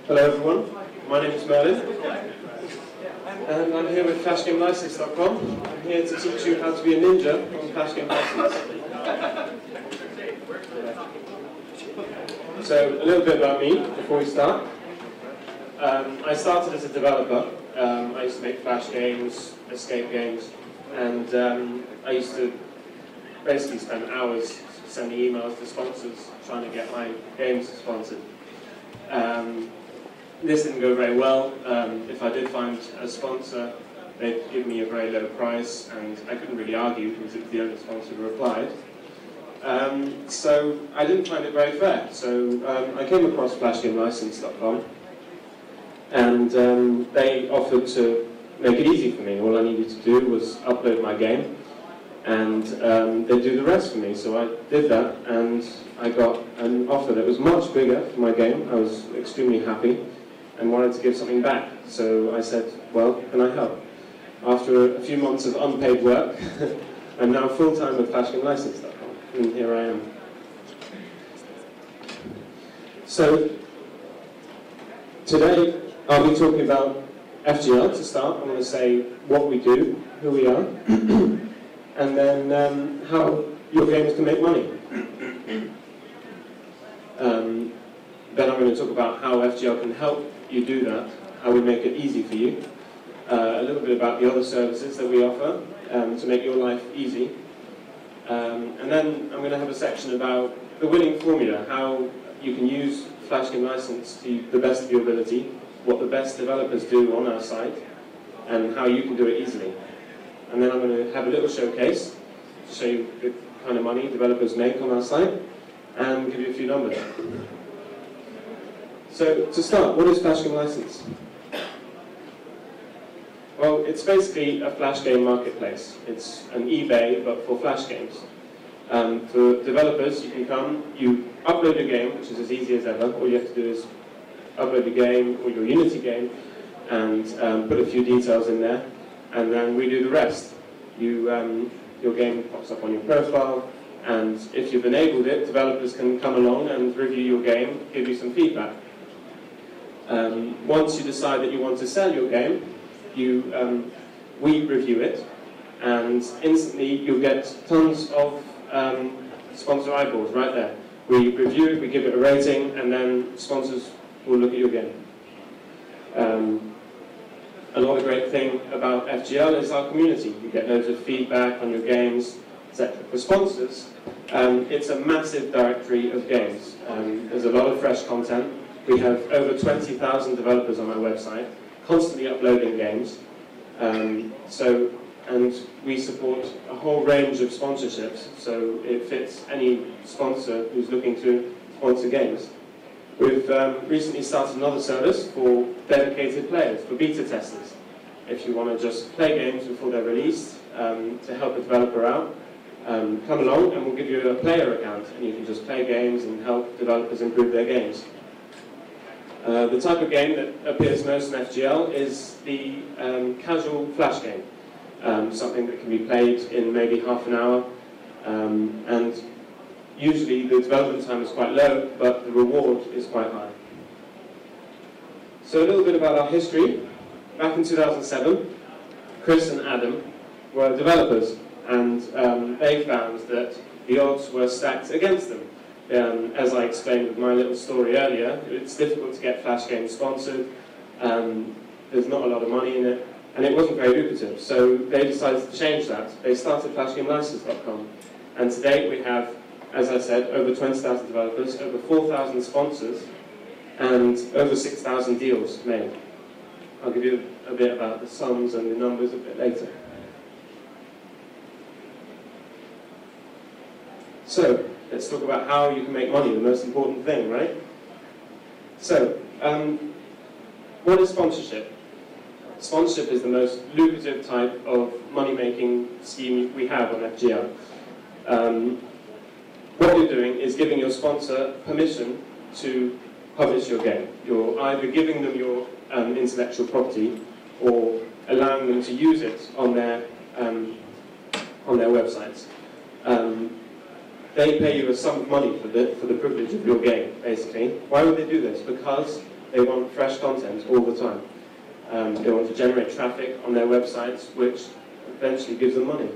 Hello everyone, my name is Merlin, and I'm here with FlashGameLicense.com. I'm here to teach you how to be a ninja on Flash Game License. So, a little bit about me before we start. I started as a developer. I used to make Flash games, escape games, and I used to basically spend hours sending emails to sponsors trying to get my games sponsored. This didn't go very well. If I did find a sponsor, they'd give me a very low price, and I couldn't really argue because it was the only sponsor who replied. So I didn't find it very fair. So I came across FlashGameLicense.com, and they offered to make it easy for me. All I needed to do was upload my game, and they'd do the rest for me. So I did that, and I got an offer that was much bigger for my game. I was extremely happy and wanted to give something back. So I said, well, can I help? After a few months of unpaid work, I'm now full-time with FlashGameLicense.com, and here I am. So today I'll be talking about FGL to start. I'm going to say what we do, who we are, and then how your games can make money. Then I'm going to talk about how FGL can help you do that, how we make it easy for you, a little bit about the other services that we offer to make your life easy, and then I'm going to have a section about the winning formula, how you can use Flash Game License to the best of your ability, what the best developers do on our site, and how you can do it easily. And then I'm going to have a little showcase to show you the kind of money developers make on our site, and give you a few numbers. So, to start, what is Flash Game License? Well, it's basically a Flash game marketplace. It's an eBay, but for Flash games. For developers, you can come, you upload your game, which is as easy as ever. All you have to do is upload your game, or your Unity game, and put a few details in there, and then we do the rest. Your game pops up on your profile, and if you've enabled it, developers can come along and review your game, give you some feedback. Once you decide that you want to sell your game, we review it, and instantly you'll get tons of sponsor eyeballs right there. We review it, we give it a rating, and then sponsors will look at your game. Another great thing about FGL is our community. You get loads of feedback on your games, etc. For sponsors, it's a massive directory of games. There's a lot of fresh content. We have over 20,000 developers on our website, constantly uploading games. And we support a whole range of sponsorships, so it fits any sponsor who's looking to sponsor games. We've recently started another service for dedicated players, for beta testers. If you want to just play games before they're released, to help a developer out, come along and we'll give you a player account, and you can just play games and help developers improve their games. The type of game that appears most in FGL is the casual Flash game, something that can be played in maybe half an hour, and usually the development time is quite low, but the reward is quite high. So a little bit about our history. Back in 2007, Chris and Adam were developers, and they found that the odds were stacked against them. As I explained with my little story earlier, it's difficult to get Flash games sponsored, there's not a lot of money in it, and it wasn't very lucrative, so they decided to change that. They started FlashGameLicense.com, and to date we have, as I said, over 20,000 developers, over 4,000 sponsors, and over 6,000 deals made. I'll give you a bit about the sums and the numbers a bit later. So, let's talk about how you can make money, the most important thing, right? So, what is sponsorship? Sponsorship is the most lucrative type of money-making scheme we have on FGL. What you're doing is giving your sponsor permission to publish your game. You're either giving them your intellectual property or allowing them to use it on their websites. they pay you a sum of money for the privilege of your game, basically. Why would they do this? Because they want fresh content all the time. They want to generate traffic on their websites, which eventually gives them money.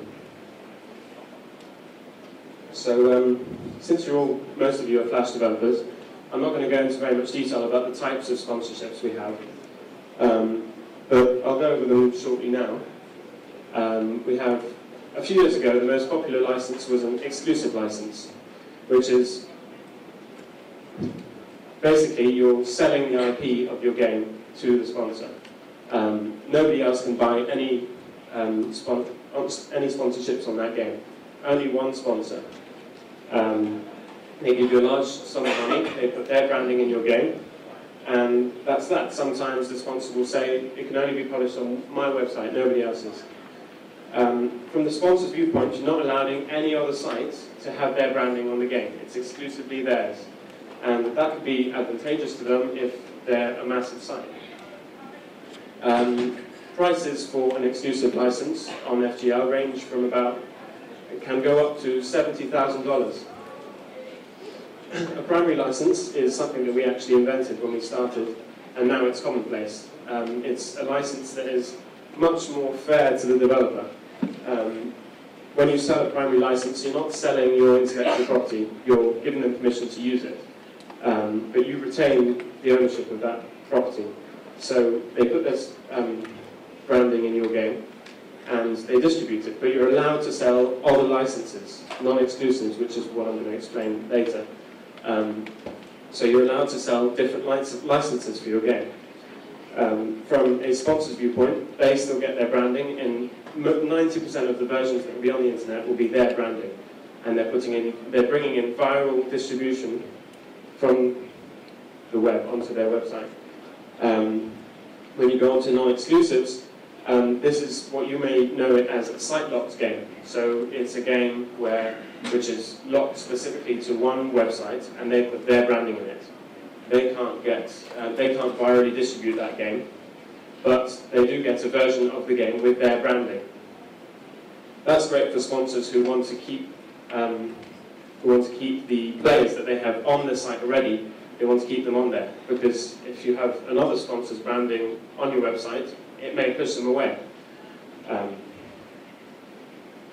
So, since most of you are Flash developers, I'm not going to go into very much detail about the types of sponsorships we have, but I'll go over them shortly now. We have, a few years ago, the most popular license was an exclusive license, which is basically you're selling the IP of your game to the sponsor. Nobody else can buy any sponsorships on that game. Only one sponsor. They give you a large sum of money, they put their branding in your game, and that's that. Sometimes the sponsor will say, it can only be published on my website, nobody else's. From the sponsor's viewpoint, you're not allowing any other sites to have their branding on the game. It's exclusively theirs. And that could be advantageous to them if they're a massive site. Prices for an exclusive license on FGL range from about, it can go up to $70,000. A primary license is something that we actually invented when we started, and now it's commonplace. It's a license that is much more fair to the developer. When you sell a primary license, you're not selling your intellectual property, you're giving them permission to use it. But you retain the ownership of that property. So they put this branding in your game, and they distribute it, but you're allowed to sell other licenses, non-exclusives, which is what I'm going to explain later. So you're allowed to sell different licenses for your game. From a sponsor's viewpoint, they still get their branding, and 90% of the versions that will be on the internet will be their branding, and they're bringing in viral distribution from the web onto their website. When you go on to non-exclusives, this is what you may know it as a site-locked game. So it's a game which is locked specifically to one website, and they put their branding in it. They can't virally distribute that game, but they do get a version of the game with their branding. That's great for sponsors who want to keep the players that they have on the site already. They want to keep them on there, because if you have another sponsor's branding on your website, it may push them away.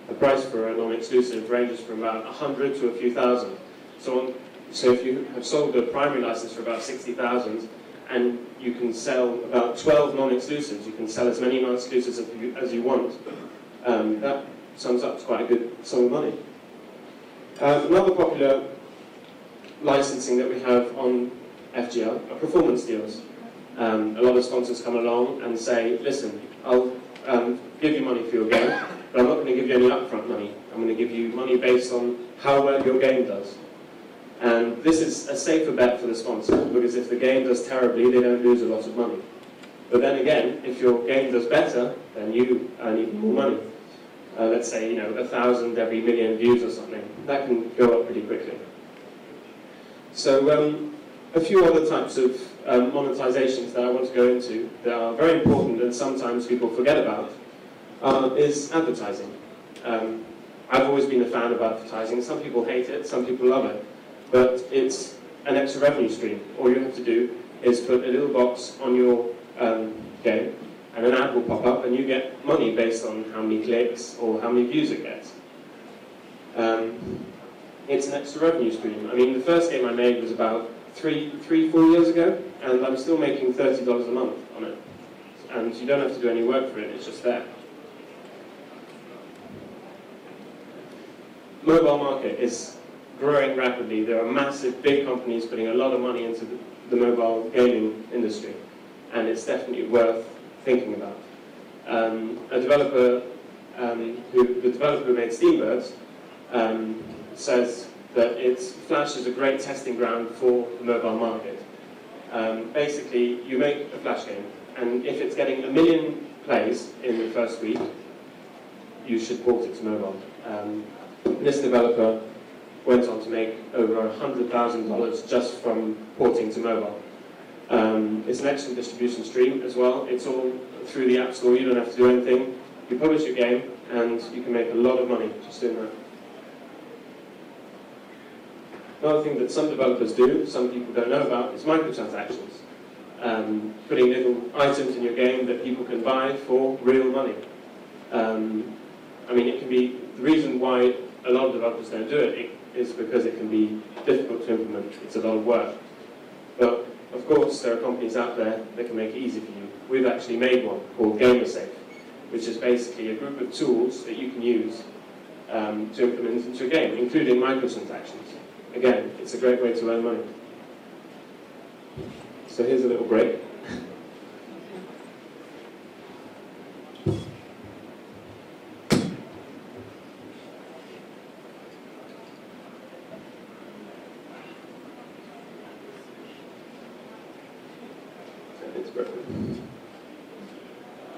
The price for a non-exclusive ranges from about 100 to a few thousand. So if you have sold a primary license for about 60,000, and you can sell about 12 non-exclusives, you can sell as many non-exclusives as you want, that sums up to quite a good sum of money. Another popular licensing that we have on FGL are performance deals. A lot of sponsors come along and say, listen, I'll give you money for your game, but I'm not going to give you any upfront money. I'm going to give you money based on how well your game does. And this is a safer bet for the sponsor, because if the game does terribly, they don't lose a lot of money. But then again, if your game does better, then you earn even more money. Let's say, 1,000 every million views or something. That can go up pretty quickly. So a few other types of monetizations that I want to go into that are very important and sometimes people forget about is advertising. I've always been a fan of advertising. Some people hate it, some people love it. But it's an extra revenue stream. All you have to do is put a little box on your game, and an ad will pop up, and you get money based on how many clicks or how many views it gets. It's an extra revenue stream. I mean, the first game I made was about 4 years ago, and I'm still making $30 a month on it. And you don't have to do any work for it, it's just there. Mobile market is growing rapidly. There are massive, big companies putting a lot of money into the mobile gaming industry, and it's definitely worth thinking about. The developer who made Steambirds says that Flash is a great testing ground for the mobile market. Basically, you make a Flash game, and if it's getting 1 million plays in the first week, you should port it to mobile. This developer went on to make over $100,000 just from porting to mobile. It's an excellent distribution stream as well. It's all through the App Store. You don't have to do anything. You publish your game, and you can make a lot of money just doing that. Another thing that some developers do, some people don't know about, is microtransactions. Putting little items in your game that people can buy for real money. I mean, it can be, the reason why a lot of developers don't do it is because it can be difficult to implement. It's a lot of work. But, of course, there are companies out there that can make it easy for you. We've actually made one called GamerSafe, which is basically a group of tools that you can use to implement into a game, including microtransactions. Again, it's a great way to earn money. So here's a little break.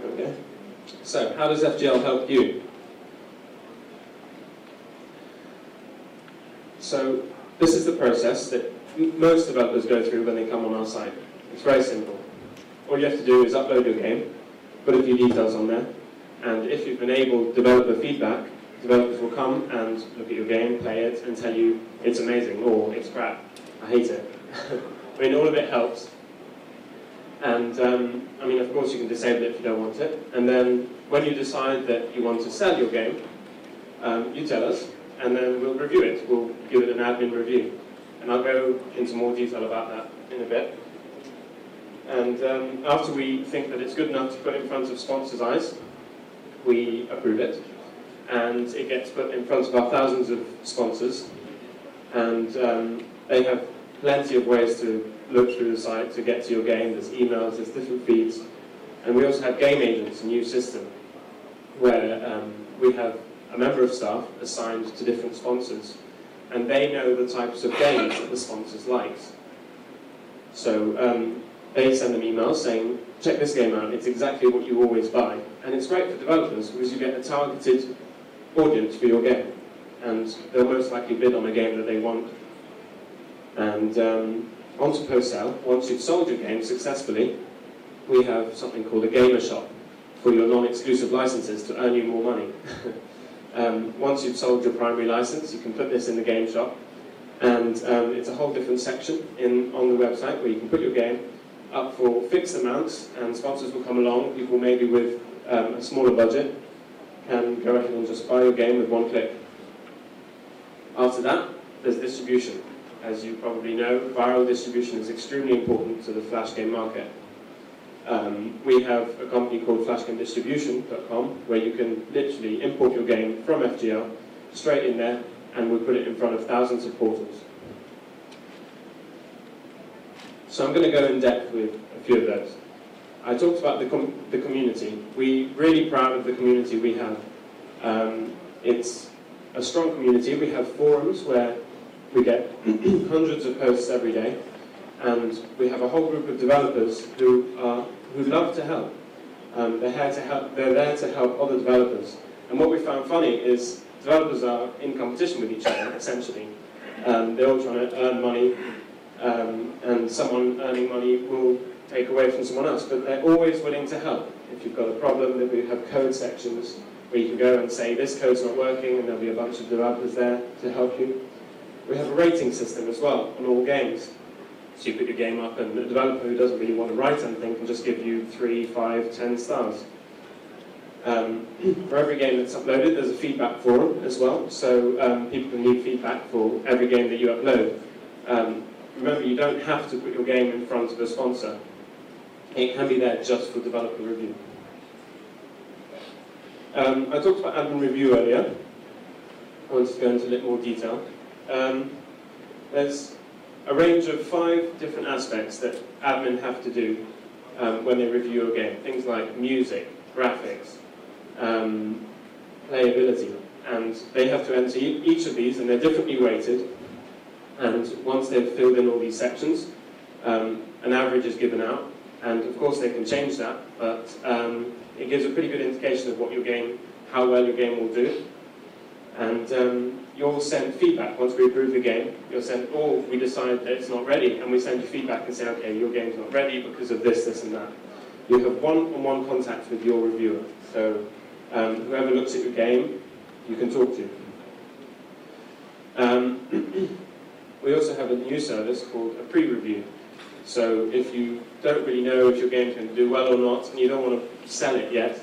Okay. So, how does FGL help you? So, this is the process that most developers go through when they come on our site. It's very simple. All you have to do is upload your game, put a few details on there, and if you've enabled developer feedback, developers will come and look at your game, play it, and tell you it's amazing, or it's crap, I hate it. I mean, all of it helps. And, I mean, of course you can disable it if you don't want it. And then, when you decide that you want to sell your game, you tell us, and then we'll review it. We'll give it an admin review. And I'll go into more detail about that in a bit. And after we think that it's good enough to put in front of sponsors' eyes, we approve it. And it gets put in front of our thousands of sponsors. And they have plenty of ways to look through the site to get to your game. There's emails, there's different feeds. And we also have game agents, a new system, where we have a member of staff assigned to different sponsors. And they know the types of games that the sponsors like. So they send them emails saying, check this game out, it's exactly what you always buy. And it's great for developers because you get a targeted audience for your game. And they'll most likely bid on a game that they want. And onto post-sale, once you've sold your game successfully, we have something called a gamer shop for your non-exclusive licenses to earn you more money. Once you've sold your primary license, you can put this in the game shop, and it's a whole different section on the website where you can put your game up for fixed amounts, and sponsors will come along, people maybe with a smaller budget, can go ahead and just buy your game with one click. After that, there's distribution. As you probably know, viral distribution is extremely important to the flash game market. We have a company called flashgamedistribution.com where you can literally import your game from FGL straight in there, and we put it in front of thousands of portals. So I'm going to go in depth with a few of those. I talked about the community. We're really proud of the community we have. It's a strong community. We have forums where we get hundreds of posts every day, and we have a whole group of developers who love to help. They're there to help other developers. And what we found funny is developers are in competition with each other, essentially. They're all trying to earn money, and someone earning money will take away from someone else, but they're always willing to help. If you've got a problem, then we have code sections where you can go and say, this code's not working, and there'll be a bunch of developers there to help you. We have a rating system as well on all games. So you put your game up, and the developer who doesn't really want to write anything can just give you 3, 5, 10 stars. For every game that's uploaded, there's a feedback forum as well, so people can leave feedback for every game that you upload. Remember, you don't have to put your game in front of a sponsor. It can be there just for developer review. I talked about admin review earlier. I wanted to go into a little more detail. There's a range of 5 different aspects that admin have to do when they review a game. Things like music, graphics, playability. And they have to enter each of these, and they're differently weighted. And once they've filled in all these sections, an average is given out. And of course they can change that, but it gives a pretty good indication of what your game, how well your game will do. And you'll send feedback once we approve the game. You'll send, or we decide that it's not ready, and we send you feedback and say, okay, your game's not ready because of this, this, and that. You have one-on-one contact with your reviewer. So whoever looks at your game, you can talk to. We also have a new service called a pre-review. So if you don't really know if your game's going to do well or not, and you don't want to sell it yet,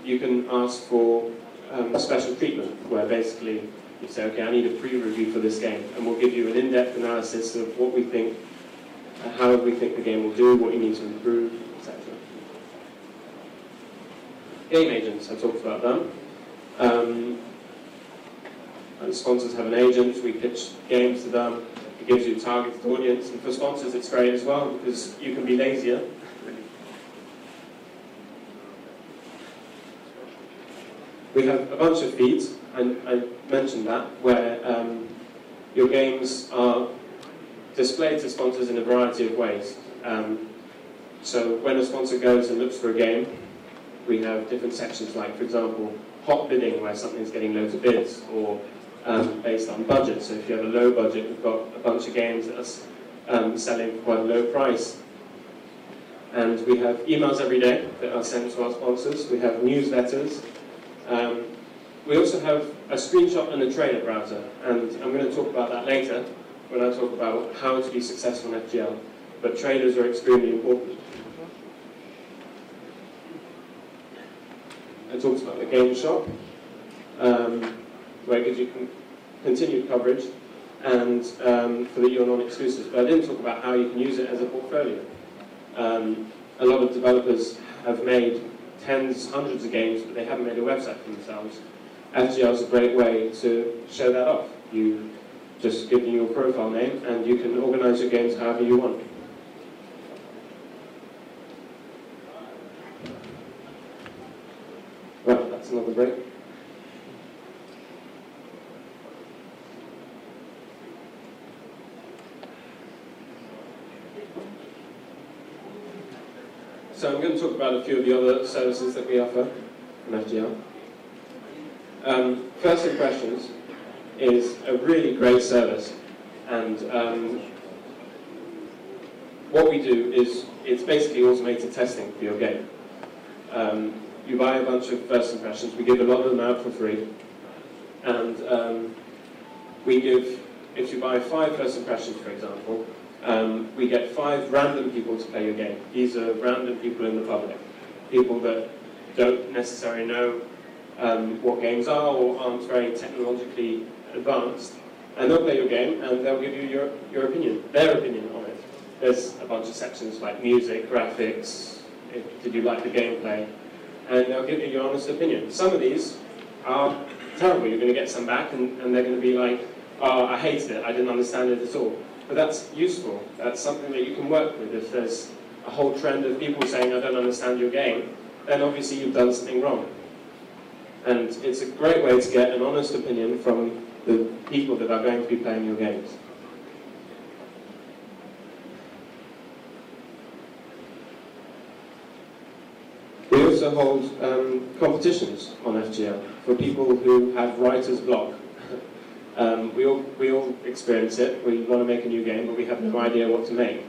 you can ask for special treatment, where basically you say, okay, I need a pre-review for this game, and we'll give you an in-depth analysis of what we think, how we think the game will do, what you need to improve, etc. Game agents, I talked about them. And sponsors have an agent, we pitch games to them, it gives you a targeted audience, and for sponsors it's great as well, because you can be lazier. We have a bunch of feeds, and I mentioned that, where your games are displayed to sponsors in a variety of ways. So when a sponsor goes and looks for a game, we have different sections, like, for example, hot bidding, where something's getting loads of bids, or based on budget. So if you have a low budget, we've got a bunch of games that are selling for quite a low price. And we have emails every day that are sent to our sponsors. We have newsletters. We also have a screenshot and a trailer browser, and I'm going to talk about that later when I talk about how to be successful in FGL, but trailers are extremely important. I talked about the game shop, where it gives you continued coverage, and for the your non-exclusives, but I didn't talk about how you can use it as a portfolio. A lot of developers have made tens, hundreds of games, but they haven't made a website for themselves. FGL is a great way to show that off. You just give them your profile name, and you can organize your games however you want. Right, that's another break. So I'm going to talk about a few of the other services that we offer in FGL. First Impressions is a really great service, and what we do is it's basically automated testing for your game. You buy a bunch of first impressions, we give a lot of them out for free, and we give, if you buy 5 first impressions, for example, we get 5 random people to play your game. These are random people in the public, people that don't necessarily know what games are or aren't very technologically advanced, and they'll play your game and they'll give you your opinion, their opinion on it. There's a bunch of sections like music, graphics, did you like the gameplay, and they'll give you your honest opinion. Some of these are terrible. You're going to get some back and they're going to be like, oh, I hated it, I didn't understand it at all. But that's useful. That's something that you can work with. If there's a whole trend of people saying, I don't understand your game, then obviously you've done something wrong. And it's a great way to get an honest opinion from the people that are going to be playing your games. We also hold competitions on FGL for people who have writer's block. We all experience it. We want to make a new game, but we have no idea what to make.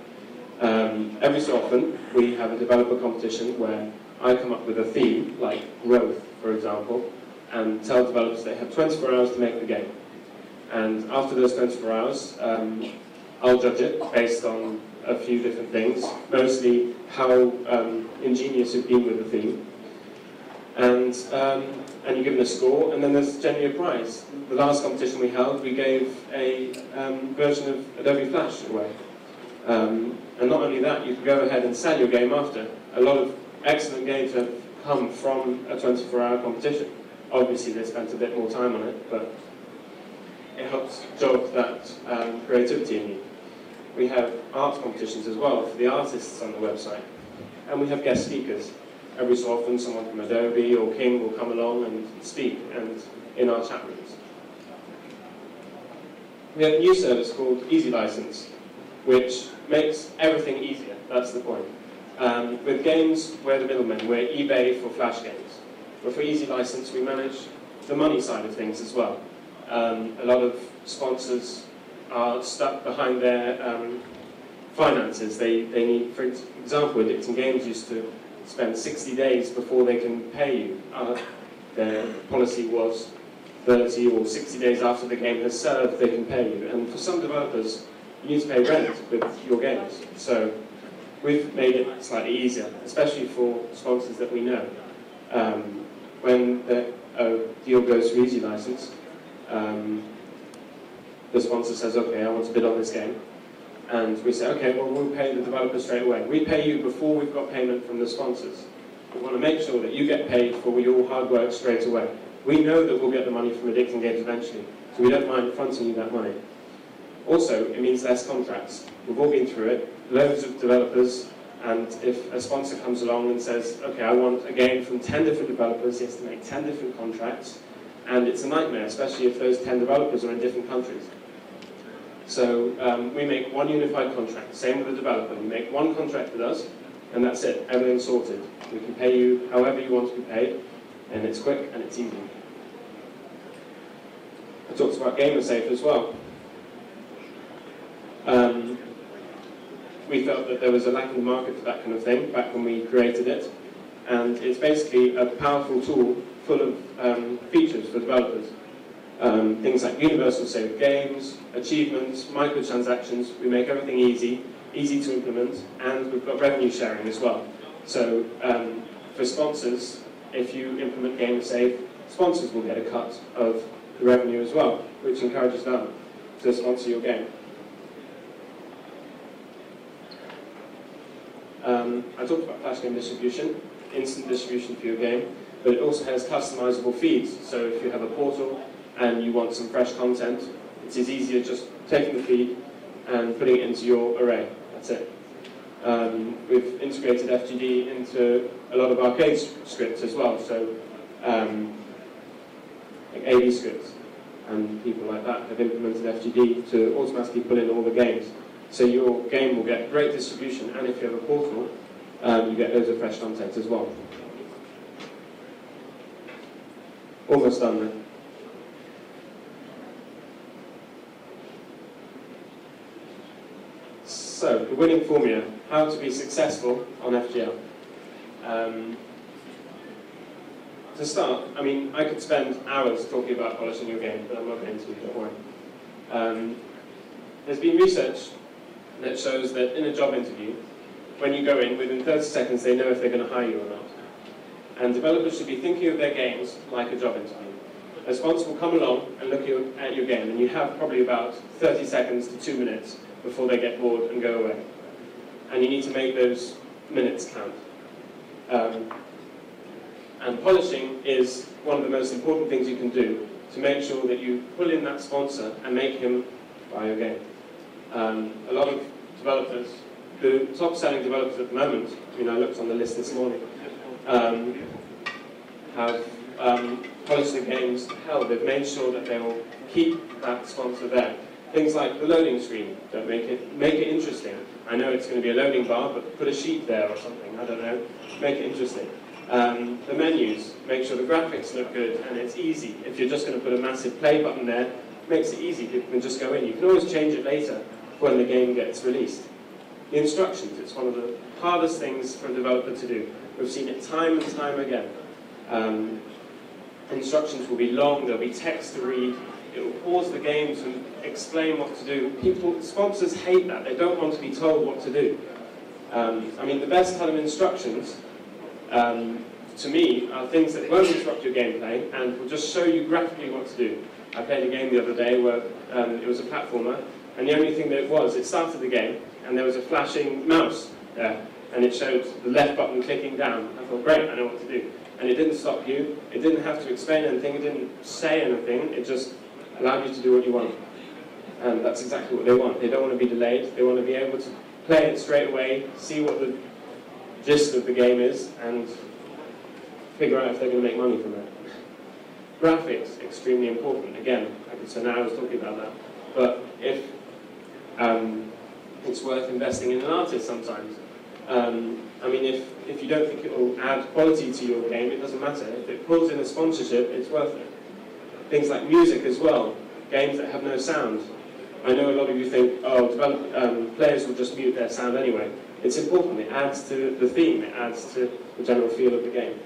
Every so often, we have a developer competition where I come up with a theme, like growth, for example, and tell developers they have 24 hours to make the game. And after those 24 hours, I'll judge it based on a few different things, mostly how ingenious you've been with the theme. And you give them a score, and then there's generally a prize. The last competition we held, we gave a version of Adobe Flash away. And not only that, you can go ahead and sell your game after. A lot of excellent games have come from a 24-hour competition. Obviously, they spent a bit more time on it, but it helps jog that creativity in you. We have art competitions as well for the artists on the website. And we have guest speakers. Every so often, someone from Adobe or King will come along and speak and in our chat rooms. We have a new service called Easy License, which makes everything easier. That's the point. With games, we're the middlemen. We're eBay for Flash games. But for Easy License, we manage the money side of things as well. A lot of sponsors are stuck behind their finances. They need, for example, Addicting Games used to spend 60 days before they can pay you. Their policy was 30 or 60 days after the game has served, they can pay you. And for some developers, you need to pay rent with your games. So we've made it slightly easier, especially for sponsors that we know. When the deal goes to Easy License, the sponsor says, okay, I want to bid on this game. And we say, okay, well, we'll pay the developer straight away. We pay you before we've got payment from the sponsors. We want to make sure that you get paid for your hard work straight away. We know that we'll get the money from Addicting Games eventually, so we don't mind fronting you that money. Also, it means less contracts. We've all been through it, loads of developers, and if a sponsor comes along and says, okay, I want a game from 10 different developers, he has to make 10 different contracts, and it's a nightmare, especially if those 10 developers are in different countries. So we make one unified contract, same with the developer. You make one contract with us, and that's it, everything's sorted. We can pay you however you want to be paid, and it's quick and it's easy. I talked about GamerSafe as well. We felt that there was a lack in the market for that kind of thing back when we created it, and it's basically a powerful tool full of features for developers. Things like universal save games, achievements, microtransactions. We make everything easy to implement, and we've got revenue sharing as well. So for sponsors, if you implement GamerSafe, sponsors will get a cut of the revenue as well, which encourages them to sponsor your game. I talked about flash game distribution, instant distribution for your game, but it also has customizable feeds. So if you have a portal and you want some fresh content, it is easier just taking the feed and putting it into your array. That's it. We've integrated FGD into a lot of arcade scripts as well, so like AV scripts and people like that have implemented FGD to automatically pull in all the games. So your game will get great distribution, and if you have a portal, you get loads of fresh content as well. Almost done then. So, the winning formula, how to be successful on FGL. To start, I mean, I could spend hours talking about polishing your game, but I'm not going to, don't worry. There's been research that shows that in a job interview, when you go in, within 30 seconds they know if they're going to hire you or not. And developers should be thinking of their games like a job interview. A sponsor will come along and look at your game, and you have probably about 30 seconds to 2 minutes before they get bored and go away. And you need to make those minutes count. And polishing is one of the most important things you can do to make sure that you pull in that sponsor and make him buy your game. A lot of developers, the top-selling developers at the moment, I mean, I looked on the list this morning, have polished the games to hell. They've made sure that they will keep that sponsor there. Things like the loading screen, don't make it interesting. I know it's going to be a loading bar, but put a sheet there or something, I don't know. Make it interesting. The menus, make sure the graphics look good and it's easy. If you're just going to put a massive play button there, it makes it easy. People can just go in. You can always change it later when the game gets released. The instructions, it's one of the hardest things for a developer to do. We've seen it time and time again. Instructions will be long, there'll be text to read, it will pause the game to explain what to do. Sponsors hate that, they don't want to be told what to do. I mean, the best kind of instructions, to me, are things that won't interrupt your gameplay and will just show you graphically what to do. I played a game the other day where it was a platformer, and the only thing that it started the game, and there was a flashing mouse there, and it showed the left button clicking down. I thought, great, I know what to do. And it didn't stop you, it didn't have to explain anything, it didn't say anything, it just allowed you to do what you want. And that's exactly what they want. They don't want to be delayed, they want to be able to play it straight away, see what the gist of the game is, and figure out if they're going to make money from it. Graphics, extremely important. Again, I could spend hours talking about that. But if it's worth investing in an artist sometimes. I mean, if you don't think it will add quality to your game, it doesn't matter. If it pulls in a sponsorship, it's worth it. Things like music as well, games that have no sound. I know a lot of you think, oh, players will just mute their sound anyway. It's important, it adds to the theme, it adds to the general feel of the game.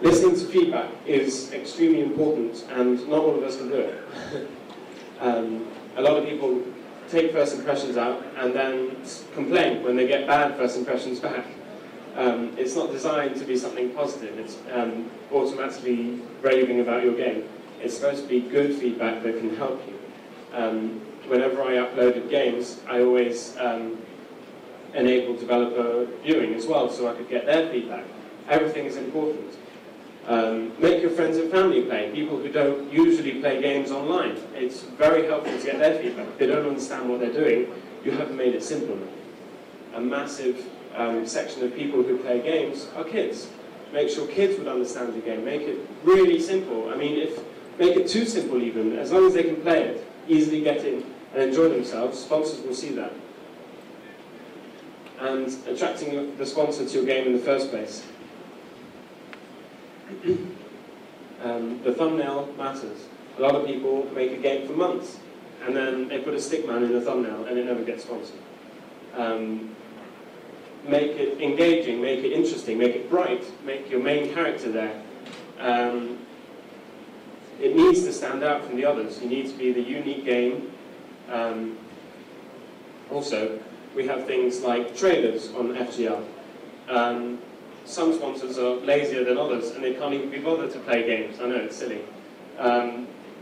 Listening to feedback is extremely important, and not all of us can do it. A lot of people take first impressions out and then complain when they get bad first impressions back. It's not designed to be something positive. It's automatically raving about your game. It's supposed to be good feedback that can help you. Whenever I uploaded games, I always enabled developer viewing as well, so I could get their feedback. Everything is important. Make your friends and family play. People who don't usually play games online. It's very helpful to get their feedback. If they don't understand what they're doing, you haven't made it simple enough. A massive section of people who play games are kids. Make sure kids would understand the game. Make it really simple. I mean, make it too simple even. As long as they can play it, easily get in and enjoy themselves, sponsors will see that. And attracting the sponsor to your game in the first place. The thumbnail matters. A lot of people make a game for months, and then they put a stickman in the thumbnail, and it never gets sponsored. Make it engaging, make it interesting, make it bright, make your main character there. It needs to stand out from the others. You need to be the unique game. Also, we have things like trailers on FGL. Some sponsors are lazier than others, and they can't even be bothered to play games. I know, it's silly.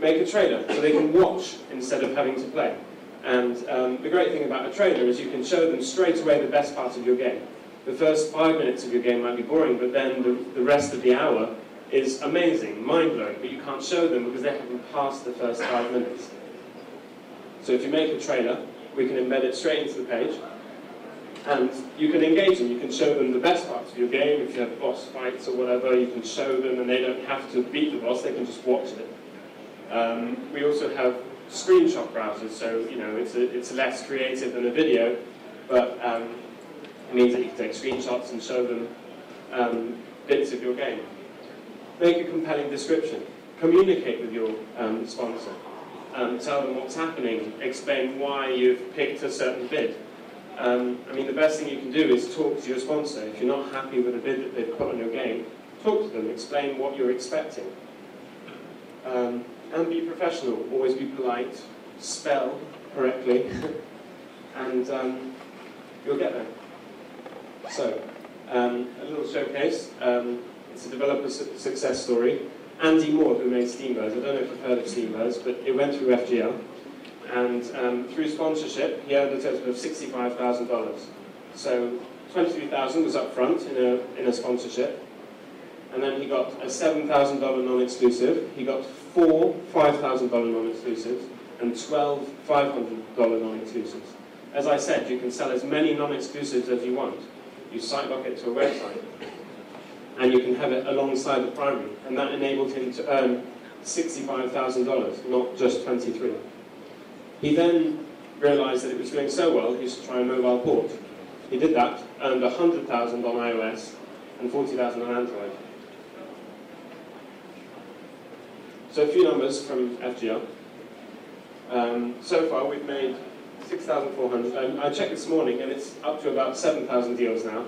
Make a trailer so they can watch instead of having to play. And the great thing about a trailer is you can show them straight away the best part of your game. The first 5 minutes of your game might be boring, but then the rest of the hour is amazing, mind-blowing, but you can't show them because they haven't passed the first 5 minutes. So if you make a trailer, we can embed it straight into the page, and you can engage them. You can show them the best parts of your game. If you have boss fights or whatever, you can show them, and they don't have to beat the boss, they can just watch it. We also have screenshot browsers, so you know it's less creative than a video, but it means that you can take screenshots and show them bits of your game. Make a compelling description. Communicate with your sponsor. Tell them what's happening. Explain why you've picked a certain bid. I mean, the best thing you can do is talk to your sponsor. If you're not happy with a bid that they've put on your game, talk to them. Explain what you're expecting. And be professional. Always be polite. Spell correctly. And you'll get there. So, a little showcase. It's a developer success story. Andy Moore, who made Steamverse, I don't know if you've heard of Steamverse, but it went through FGL. And through sponsorship, he earned a total of $65,000. So $23,000 was up front in a sponsorship. And then he got a $7,000 non-exclusive. He got 4 $5,000 non-exclusives and 12 $500 non-exclusives. As I said, you can sell as many non-exclusives as you want. You sitelock it to a website, and you can have it alongside the primary. And that enabled him to earn $65,000, not just 23. He then realized that it was doing so well, he used to try a mobile port. He did that, earned 100,000 on iOS and 40,000 on Android. So a few numbers from FGL. So far we've made 6,400. I checked this morning and it's up to about 7,000 deals now.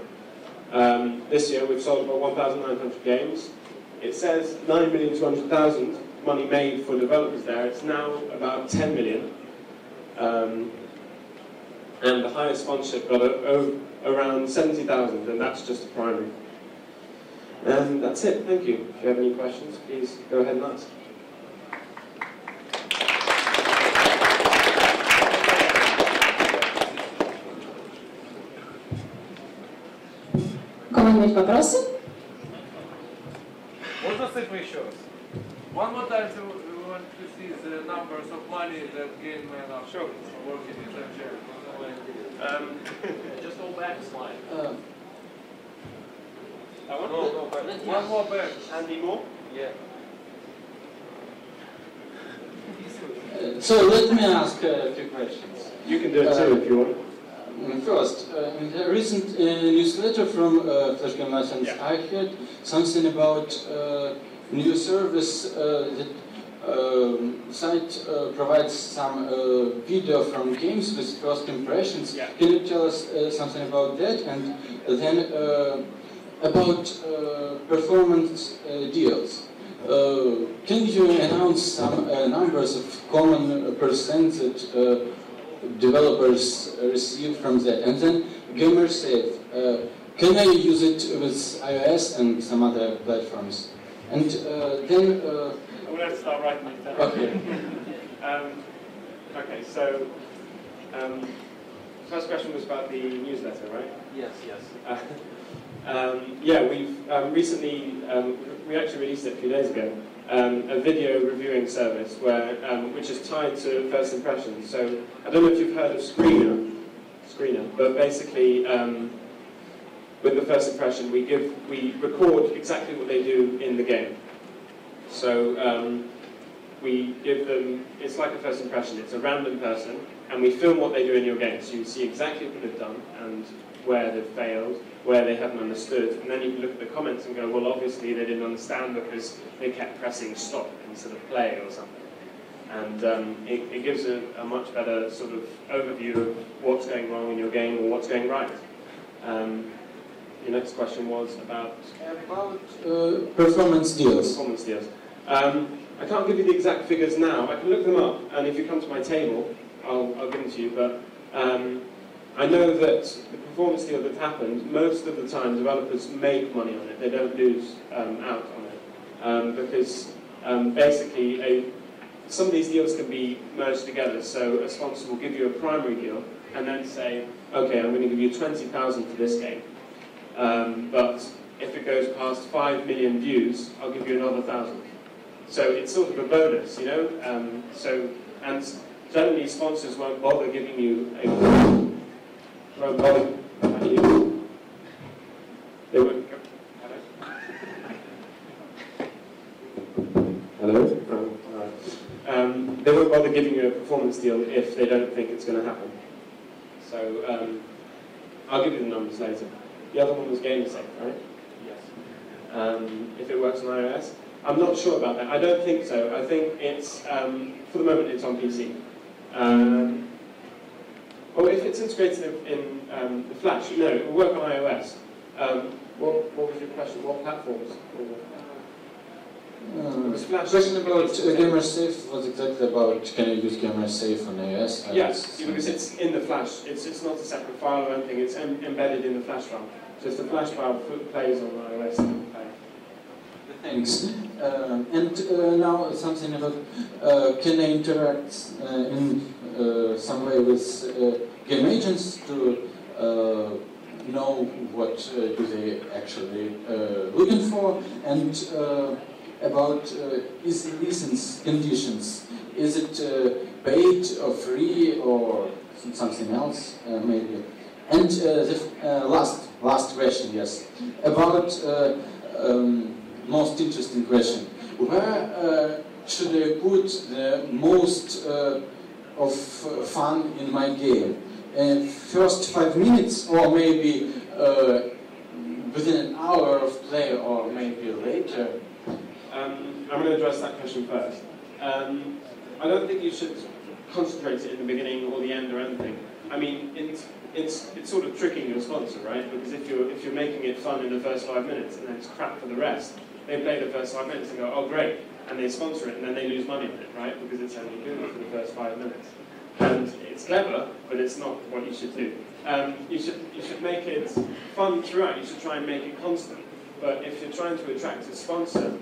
This year we've sold about 1,900 games. It says 9,200,000 money made for developers there. It's now about 10 million. And the highest sponsorship got around 70,000, and that's just a primary. And that's it, thank you. If you have any questions, please go ahead and ask. Кому-нибудь вопросы? Можно цифры еще раз? One more time, so we want to see the numbers of money that game men are working in FGL. Just go back a slide. No, back. One more back. Andy Moore? Yeah. So let me ask a few questions. You can do it too if you want. First, in the recent newsletter from Flash Game License, Yeah. I heard something about new service that site provides some video from games with first impressions. Yeah. Can you tell us something about that? And then about performance deals. Can you announce some numbers of common percent that developers receive from that? And then Gamer Safe. Can I use it with iOS and some other platforms? And then... I'm going to start writing it down. Okay. Okay, so first question was about the newsletter, right? Yes, yes. Yeah, we've recently, we actually released it a few days ago, a video reviewing service where, which is tied to first impressions. So I don't know if you've heard of Screener, but basically with the first impression we record exactly what they do in the game. So we give them, it's like a first impression, it's a random person, and we film what they do in your game. So you see exactly what they've done and where they've failed, where they haven't understood, and then you can look at the comments and go, well, obviously they didn't understand because they kept pressing stop instead of play or something. And it gives a much better sort of overview of what's going wrong in your game or what's going right. Your next question was about performance deals. Performance deals. I can't give you the exact figures now. I can look them up, and if you come to my table, I'll give them to you. But I know that the performance deal that happened, most of the time developers make money on it. They don't lose out on it. Because basically, some of these deals can be merged together. So a sponsor will give you a primary deal and then say, okay, I'm going to give you 20,000 for this game. But if it goes past 5 million views, I'll give you another 1,000. So it's sort of a bonus, you know? And generally sponsors won't bother giving you won't bother. They won't. Hello? They won't bother giving you a performance deal if they don't think it's going to happen. So I'll give you the numbers later. The other one was Gamer Safe, right? Yes. If it works on iOS. I'm not sure about that. I don't think so. I think it's, for the moment, it's on PC. Or if it's integrated in the Flash, no, it will work on iOS. What was your question? What platforms? Question about Gamer Safe was exactly about can you use Gamer Safe on iOS? Yes, because it's in the Flash. It's not a separate file or anything. It's embedded in the Flash file. So if the Flash file plays on iOS, it will play. Thanks. And now something about can I interact in some way with game agents to know what do they actually looking for, and about easy license conditions. Is it paid or free or something else maybe? And the last question, yes, about most interesting question. Where should I put the most of fun in my game? First 5 minutes, or maybe within an hour of play, or maybe later? I'm going to address that question first. I don't think you should concentrate it in the beginning or the end or anything. I mean, it's sort of tricking your sponsor, right? Because if you're making it fun in the first 5 minutes and then it's crap for the rest, they play the first 5 minutes and go, oh great, and they sponsor it and then they lose money on it, right? Because it's only good for the first 5 minutes. And it's clever, but it's not what you should do. You should make it fun throughout. You should try and make it constant. But if you're trying to attract a sponsor,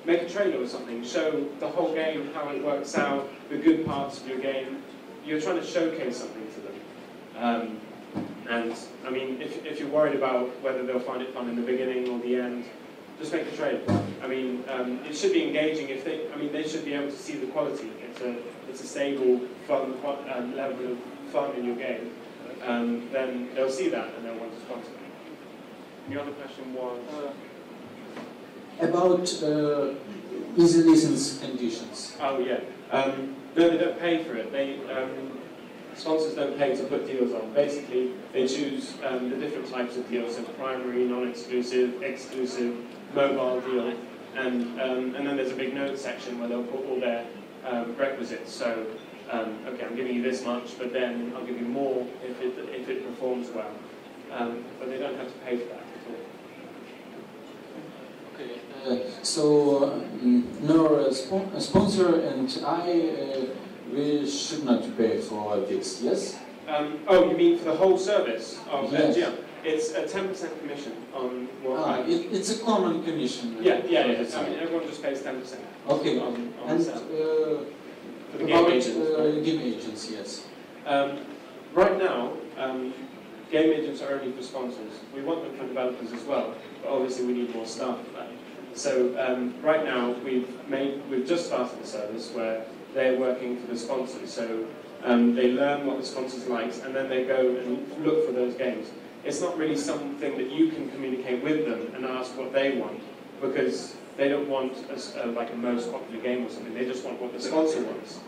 make a trailer or something. Show the whole game, how it works out, the good parts of your game. You're trying to showcase something to them. And I mean, if you're worried about whether they'll find it fun in the beginning or the end, just make a trailer. I mean, it should be engaging. They should be able to see the quality. It's a stable, fun level of fun in your game. Then they'll see that and they'll want to sponsor it. The other question was about easy license conditions. Oh yeah. No, they don't pay for it. Sponsors don't pay to put deals on. Basically, they choose the different types of deals, so primary, non-exclusive, exclusive, mobile deal, and then there's a big notes section where they'll put all their requisites. So, okay, I'm giving you this much, but then I'll give you more if it performs well. But they don't have to pay for that at all. So no sponsor and we should not pay for this, yes? Oh, you mean for the whole service of Yes. FGL? It's a 10% commission on what It's a common commission. yeah. I mean, everyone just pays 10%. Okay. On And the sale. For the game about agents, right? game agents, yes. Right now, game agents are only for sponsors. We want them for developers as well, but obviously we need more staff for that. So right now we've just started the service where they're working for the sponsors. So they learn what the sponsors like, and then they go and look for those games. It's not really something that you can communicate with them and ask what they want, because they don't want like a most popular game or something. They just want what the sponsor wants.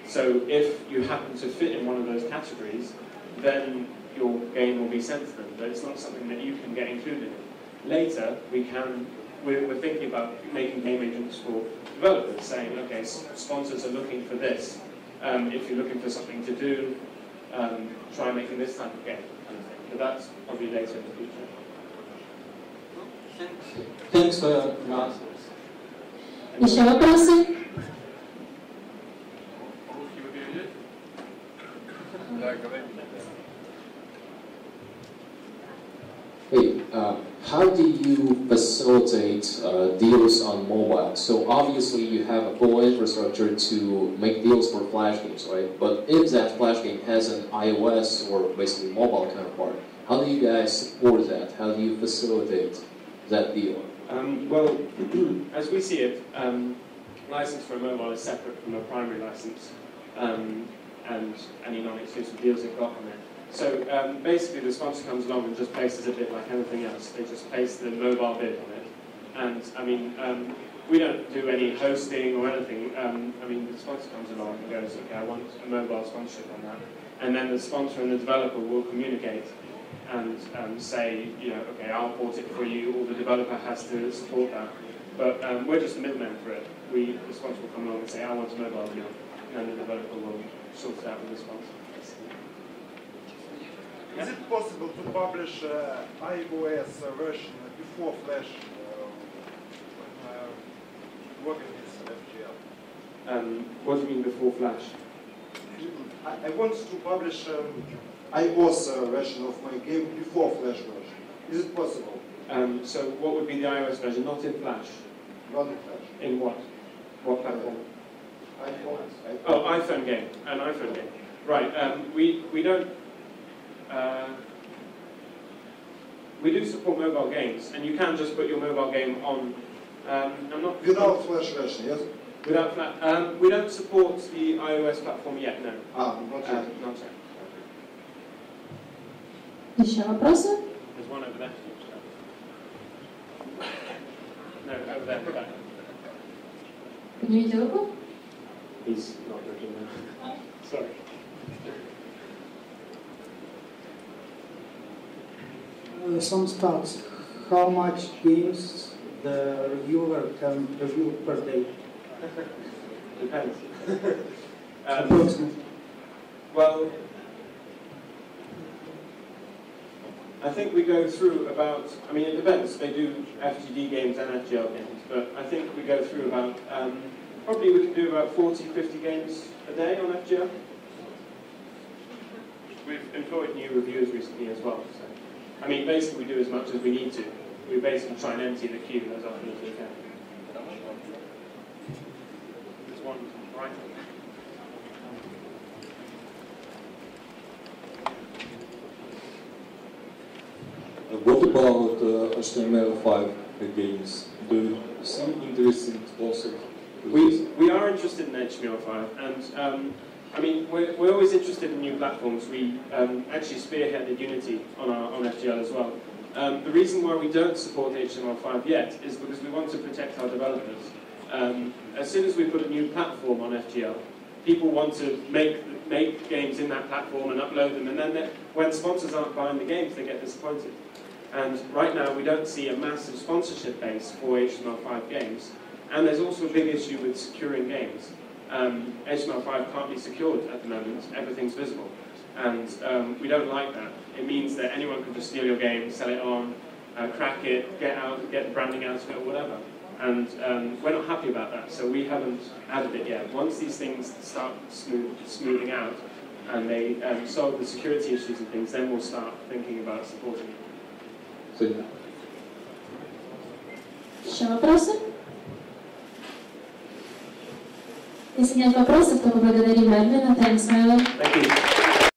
So if you happen to fit in one of those categories, then your game will be sent to them. But it's not something that you can get included in. Later, we're thinking about making game agents for developers, saying, okay, sponsors are looking for this. If you're looking for something to do, try making this type of game. But that's probably later in the future. Thanks for your answers. Еще вопросы? Руки выглядят? Да, говори. Hey, how do you facilitate deals on mobile? So obviously you have a full infrastructure to make deals for Flash games, right? But if that Flash game has an iOS or basically mobile counterpart, how do you guys support that? How do you facilitate that deal? Well, as we see it, license for a mobile is separate from a primary license, and any non-exclusive deals they've got on it. So basically the sponsor comes along and just places a bid like anything else. They just place the mobile bid on it. And I mean, we don't do any hosting or anything. I mean, the sponsor comes along and goes, okay, I want a mobile sponsorship on that. And then the sponsor and the developer will communicate and say, you know, okay, I'll port it for you, or the developer has to support that. But we're just the middlemen for it. The sponsor will come along and say, I want a mobile deal, and the developer will sort it out with the sponsor. Is it possible to publish iOS version before Flash working with FGL? What do you mean before Flash? I want to publish iOS version of my game before Flash version. Is it possible? So what would be the iOS version? Not in Flash. Not in Flash. In what? What platform? iPhone. Oh, iPhone game. An iPhone game. Right. We don't. We do support mobile games, and you can just put your mobile game on. I'm not. Without Flash version, yes. Without Flash. We don't support the iOS platform yet. No. Not yet. Not yet. Еще вопросы? There's one over there. No, over there. Back. Поднимите руку. He's not looking there. Sorry. Some stats. How much games the reviewer can review per day? Depends. Approximately. Well, I think we go through about, I mean, it depends. They do FGD games and FGL games, but I think we go through about, probably we can do about 40, 50 games a day on FGL. We've employed new reviewers recently as well, so. I mean, basically we do as much as we need to. We basically try and empty the queue as often as we can. There's one right. What about HTML5 games? Do you see interest in sponsors? We are interested in HTML5, and I mean, we're always interested in new platforms. We actually spearheaded Unity on FGL as well. The reason why we don't support HTML5 yet is because we want to protect our developers. As soon as we put a new platform on FGL, people want to make games in that platform and upload them, and then when sponsors aren't buying the games, they get disappointed. And right now, we don't see a massive sponsorship base for HTML5 games, and there's also a big issue with securing games. HTML5 can't be secured at the moment, everything's visible. And we don't like that. It means that anyone can just steal your game, sell it on, crack it, get the branding out of it or whatever. And we're not happy about that, so we haven't added it yet. Once these things start smoothing out, and they solve the security issues and things, then we'll start thinking about supporting it. Thank you. Еще вопросы? Если нет вопросов, то поблагодарим админа. Thanks, Milo. Thank you.